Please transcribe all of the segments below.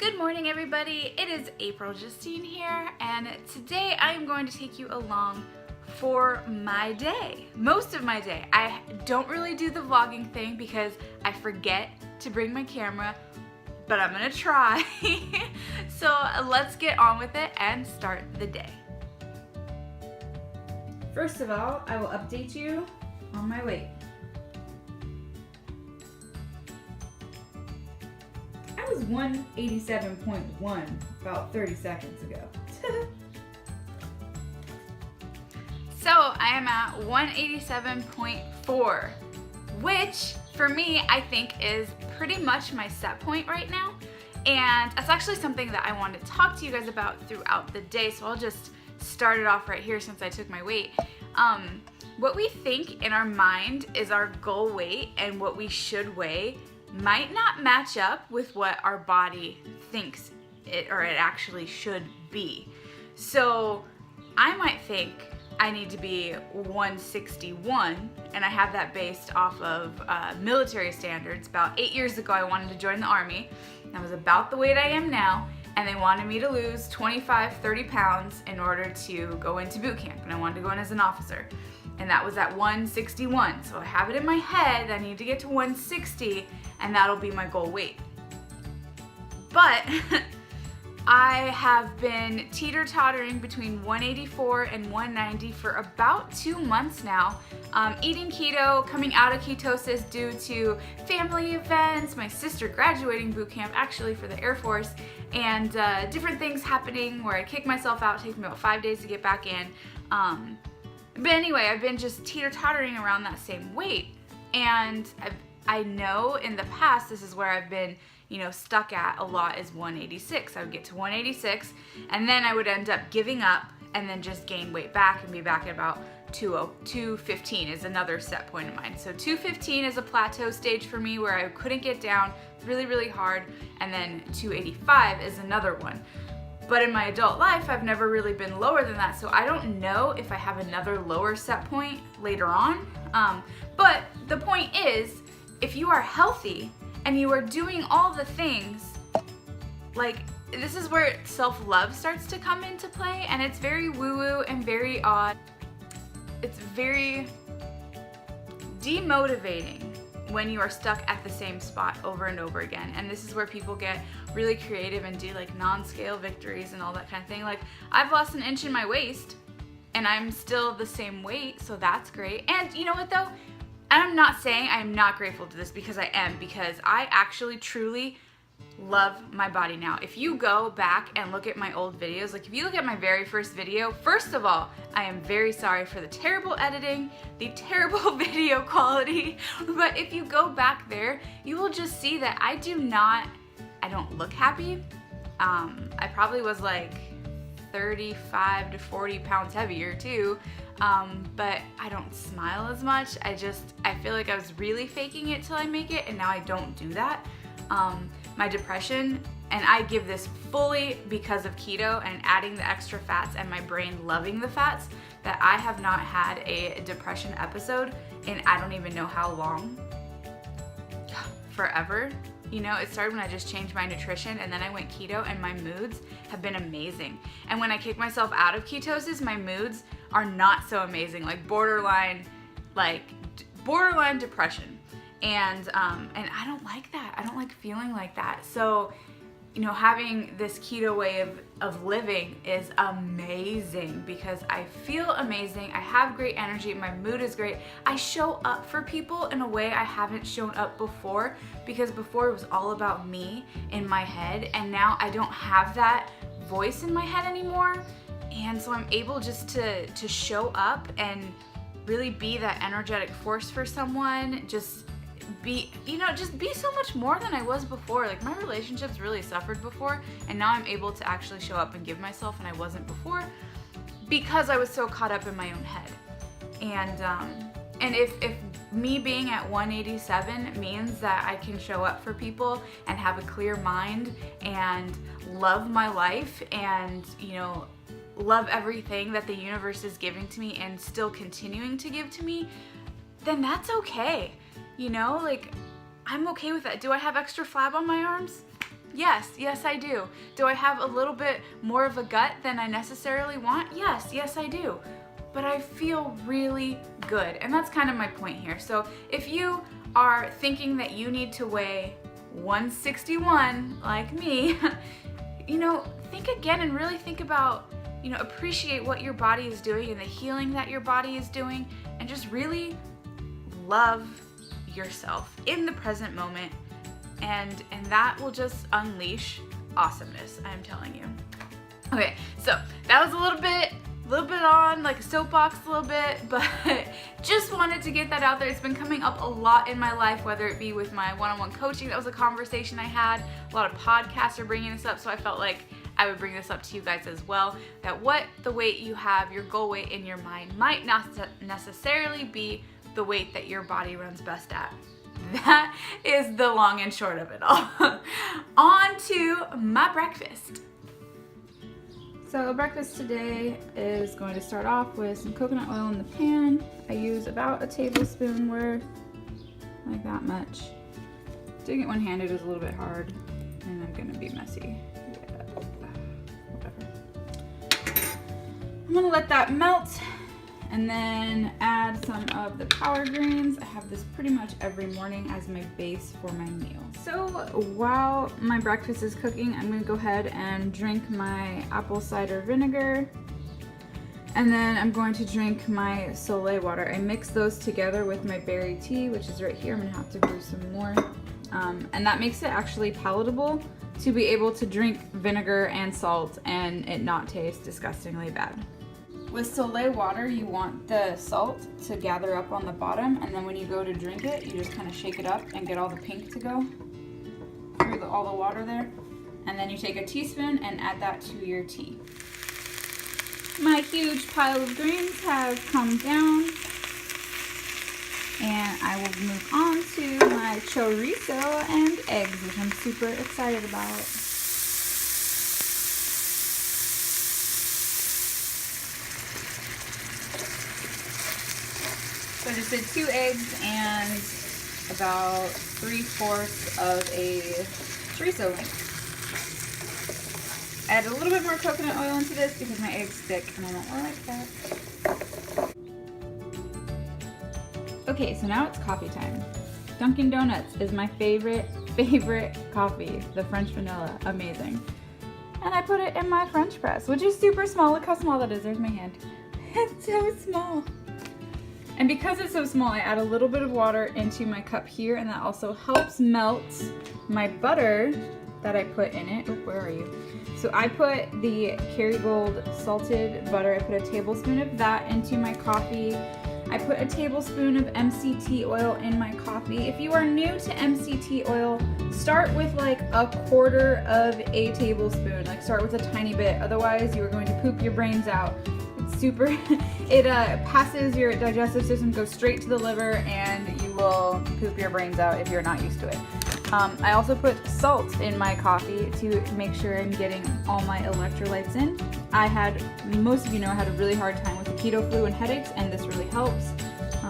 Good morning, everybody. It is April Justine here, and today I am going to take you along for my day. Most of my day. I don't really do the vlogging thing because I forget to bring my camera, but I'm gonna try. So let's get on with it and start the day. First of all, I will update you on my weight. I was 187.1 about 30 seconds ago. So I am at 187.4, which for me I think is pretty much my set point right now. And that's actually something that I wanted to talk to you guys about throughout the day, so I'll just start it off right here since I took my weight. What we think in our mind is our goal weight and what we should weigh might not match up with what our body thinks it actually should be. So I might think I need to be 161, and I have that based off of military standards. About 8 years ago I wanted to join the Army. I was about the weight I am now, and they wanted me to lose 25-30 pounds in order to go into boot camp, and I wanted to go in as an officer. And that was at 161. So I have it in my head, I need to get to 160, and that'll be my goal weight. But I have been teeter-tottering between 184 and 190 for about 2 months now. Eating keto, coming out of ketosis due to family events, my sister graduating boot camp actually for the Air Force, and different things happening where I kick myself out, taking me about 5 days to get back in. But anyway, I've been just teeter-tottering around that same weight, and I know in the past this is where I've been, stuck at a lot, is 186. I would get to 186, and then I would end up giving up and then just gain weight back and be back at about 215 is another set point of mine. So 215 is a plateau stage for me where I couldn't get down really, really hard, and then 285 is another one. But in my adult life, I've never really been lower than that, so I don't know if I have another lower set point later on. But the point is, if you are healthy and you are doing all the things, like, this is where self-love starts to come into play, and it's very woo-woo and very odd. It's very demotivating when you are stuck at the same spot over and over again. And this is where people get really creative and do like non-scale victories and all that kind of thing. Like, I've lost an inch in my waist and I'm still the same weight, so that's great. And you know what though? I'm not saying I'm not grateful to this, because I am, because I actually truly love my body now. If you go back and look at my old videos, like if you look at my very first video, first of all, I am very sorry for the terrible editing, the terrible video quality, but if you go back there, you will just see that I don't look happy. I probably was like 35 to 40 pounds heavier too, but I don't smile as much. I feel like I was really faking it till I make it, and now I don't do that. My depression, and I give this fully because of keto and adding the extra fats and my brain loving the fats, that I have not had a depression episode in I don't even know how long. Forever. It started when I just changed my nutrition, and then I went keto, and my moods have been amazing. And when I kick myself out of ketosis, my moods are not so amazing, like borderline depression. And I don't like that. I don't like feeling like that. So, having this keto way of living is amazing, because I feel amazing. I have great energy. My mood is great. I show up for people in a way I haven't shown up before, because before it was all about me in my head, and now I don't have that voice in my head anymore. And so I'm able just to show up and really be that energetic force for someone. Just be so much more than I was before. Like, my relationships really suffered before, and now I'm able to actually show up and give myself, and I wasn't before, because I was so caught up in my own head. And if me being at 187 means that I can show up for people and have a clear mind and love my life and, love everything that the universe is giving to me and still continuing to give to me, then that's okay. Like, I'm okay with that. Do I have extra flab on my arms? Yes, I do. Do I have a little bit more of a gut than I necessarily want? Yes, I do. But I feel really good, and that's kind of my point here. So if you are thinking that you need to weigh 161 like me, think again and really think about, appreciate what your body is doing and the healing that your body is doing, and just really love yourself in the present moment, and that will just unleash awesomeness, I'm telling you. Okay, so that was a little bit on like a soapbox a little bit, but just wanted to get that out there. It's been coming up a lot in my life, whether it be with my one-on-one coaching. That was a conversation I had. A lot of podcasts are bringing this up, so I felt like I would bring this up to you guys as well, that what the weight you have, your goal weight in your mind, might not necessarily be the weight that your body runs best at. That is the long and short of it all. On to my breakfast. So breakfast today is going to start off with some coconut oil in the pan. I use about a tablespoon worth, like that much. Doing it one-handed is a little bit hard, and I'm gonna be messy. Yeah, whatever. I'm gonna let that melt, and then add some of the power greens. I have this pretty much every morning as my base for my meal. So while my breakfast is cooking, I'm gonna go ahead and drink my apple cider vinegar, and then I'm going to drink my Soleil water. I mix those together with my berry tea, which is right here. I'm gonna have to brew some more. And that makes it actually palatable to be able to drink vinegar and salt and it not taste disgustingly bad. With Soleil water, you want the salt to gather up on the bottom, and then when you go to drink it, you just kind of shake it up and get all the pink to go through all the water there. And then you take a teaspoon and add that to your tea. My huge pile of greens have come down, and I will move on to my chorizo and eggs, which I'm super excited about. So I just did 2 eggs and about 3/4 of a chorizo link. Add a little bit more coconut oil into this because my eggs stick and I don't like that. Okay, so now it's coffee time. Dunkin' Donuts is my favorite coffee. The French vanilla, amazing. And I put it in my French press, which is super small. Look how small that is. There's my hand. It's so small. And because it's so small, I add a little bit of water into my cup here, and that also helps melt my butter that I put in it. Oh, where are you? So I put the Kerrygold salted butter. I put a tablespoon of that into my coffee. I put a tablespoon of MCT oil in my coffee. If you are new to MCT oil, start with like a 1/4 of a tablespoon. Like start with a tiny bit, otherwise you are going to poop your brains out. Super, it passes your digestive system, goes straight to the liver, and you will poop your brains out if you're not used to it. I also put salt in my coffee to make sure I'm getting all my electrolytes in. Most of you know, I had a really hard time with the keto flu and headaches, and this really helps.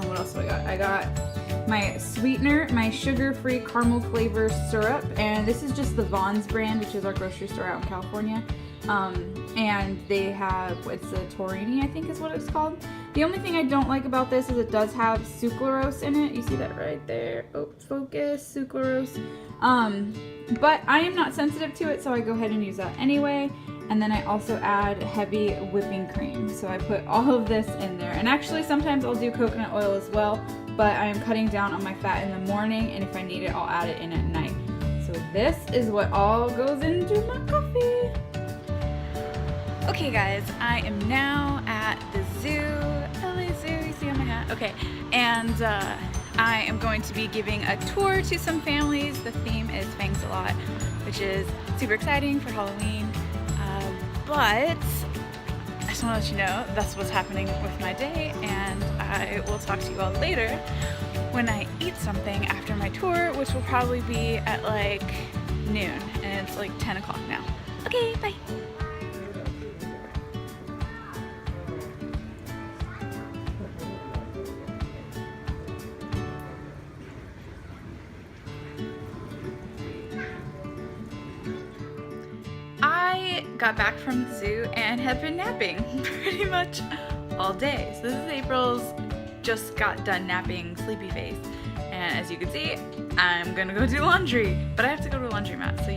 What else do I got? I got my sweetener, my sugar-free caramel flavor syrup, and this is just the Vaughn's brand, which is our grocery store out in California. And they have, it's a Torini, I think is what it's called. The only thing I don't like about this is it does have sucralose in it. You see that right there? Oh, focus, sucralose. But I am not sensitive to it, so I go ahead and use that anyway. And then I also add heavy whipping cream. So I put all of this in there. And actually sometimes I'll do coconut oil as well, but I am cutting down on my fat in the morning, and if I need it, I'll add it in at night. So this is what all goes into my coffee. Okay guys, I am now at the zoo, LA Zoo, you see on my hat? Okay, and I am going to be giving a tour to some families. The theme is Fangs a Lot, which is super exciting for Halloween, but I just want to let you know that's what's happening with my day, and I will talk to you all later when I eat something after my tour, which will probably be at like noon, and it's like 10 o'clock now. Okay, bye! I got back from the zoo and have been napping pretty much all day. So this is April's just got done napping sleepy face. And as you can see, I'm gonna go do laundry, but I have to go to a laundromat, so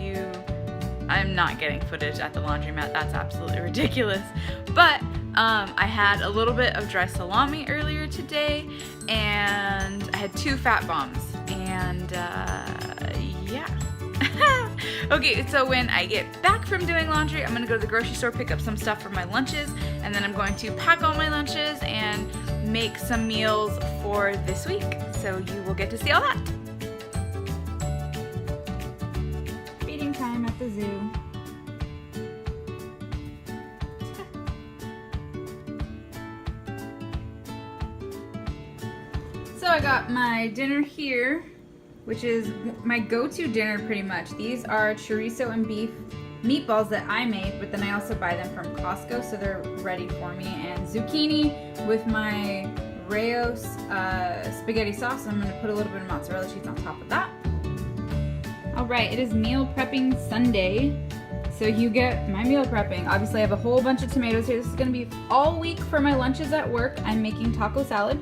I'm not getting footage at the laundromat. That's absolutely ridiculous. But I had a little bit of dry salami earlier today, and I had 2 fat bombs, and yeah. Okay, so when I get back from doing laundry, I'm gonna go to the grocery store, pick up some stuff for my lunches, and then I'm going to pack all my lunches and make some meals for this week. So you will get to see all that. Feeding time at the zoo. So I got my dinner here, which is my go-to dinner pretty much. These are chorizo and beef meatballs that I made, but then I also buy them from Costco, so they're ready for me. And zucchini with my Rayo's spaghetti sauce. I'm gonna put a little bit of mozzarella cheese on top of that. All right, it is meal prepping Sunday. So you get my meal prepping. Obviously I have a whole bunch of tomatoes here. This is gonna be all week for my lunches at work. I'm making taco salad.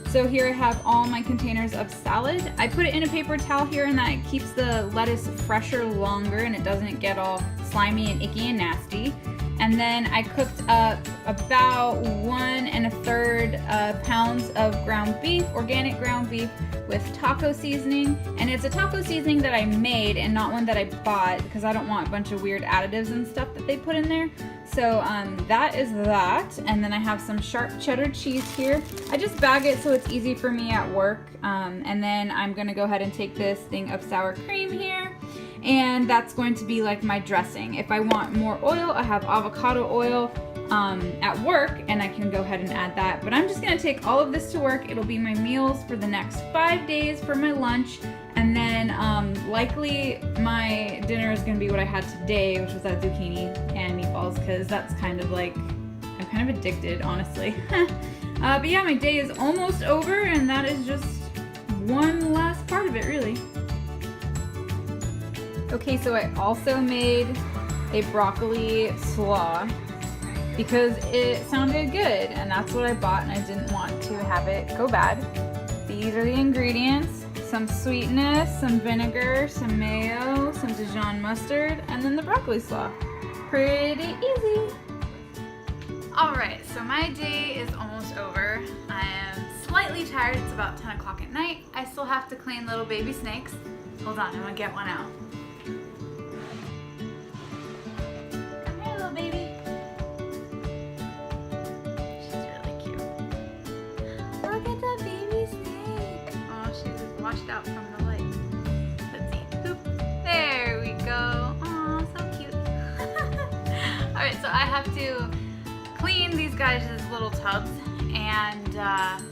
So here I have all my containers of salad. I put it in a paper towel here, and that keeps the lettuce fresher longer and it doesn't get all slimy and icky and nasty. And then I cooked up about 1 1/3 pounds of ground beef, organic ground beef with taco seasoning. And it's a taco seasoning that I made and not one that I bought, because I don't want a bunch of weird additives and stuff that they put in there. So that is that. And then I have some sharp cheddar cheese here. I just bag it so it's easy for me at work. And then I'm gonna go ahead and take this thing of sour cream here, and that's going to be like my dressing. If I want more oil, I have avocado oil at work, and I can go ahead and add that. But I'm just gonna take all of this to work. It'll be my meals for the next 5 days for my lunch. And then likely my dinner is gonna be what I had today, which was that zucchini and meatballs, because that's kind of like, I'm kind of addicted, honestly. But yeah, my day is almost over, and that is just one last part of it, really. Okay, so I also made a broccoli slaw because it sounded good, and that's what I bought, and I didn't want to have it go bad. These are the ingredients: some sweetness, some vinegar, some mayo, some Dijon mustard, and then the broccoli slaw. Pretty easy. All right, so my day is almost over. I am slightly tired. It's about 10 o'clock at night. I still have to clean little baby snakes. Hold on, I'm gonna get one out. Come here, little baby. She's really cute. Look at the baby snake. Oh, she's washed out from the light. Let's see. Boop. There we go. Oh, so cute. All right, so I have to clean these guys' little tubs, and I'm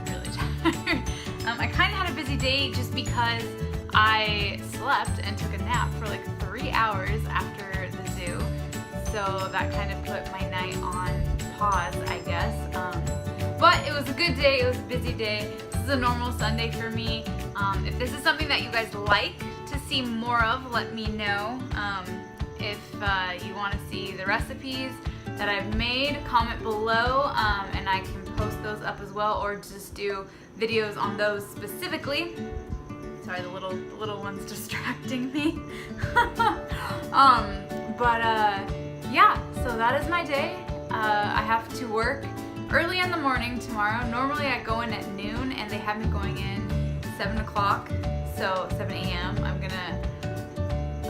really tired. I kind of had a busy day just because I slept and took a nap for like 3 hours after the zoo, so that kind of put my night on pause, I guess. But it was a good day. It was a busy day. This is a normal Sunday for me. If this is something that you guys like to see more of, let me know. If you want to see the recipes that I've made, comment below, and I can post those up as well, or just do videos on those specifically. Sorry, the little one's distracting me. Yeah, so that is my day. I have to work early in the morning tomorrow. Normally I go in at noon, and they have me going in 7 o'clock, so 7 a.m.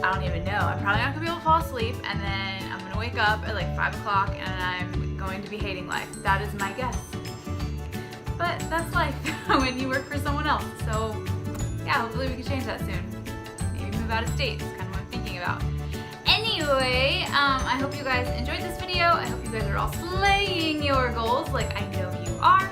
I don't even know. I'm probably not gonna be able to fall asleep, and then I'm gonna wake up at like 5 o'clock, and I'm going to be hating life. That is my guess. But that's life when you work for someone else. So yeah, hopefully we can change that soon. Maybe move out of state. That's kind of what I'm thinking about. Anyway, I hope you guys enjoyed this video. I hope you guys are all slaying your goals like I know you are.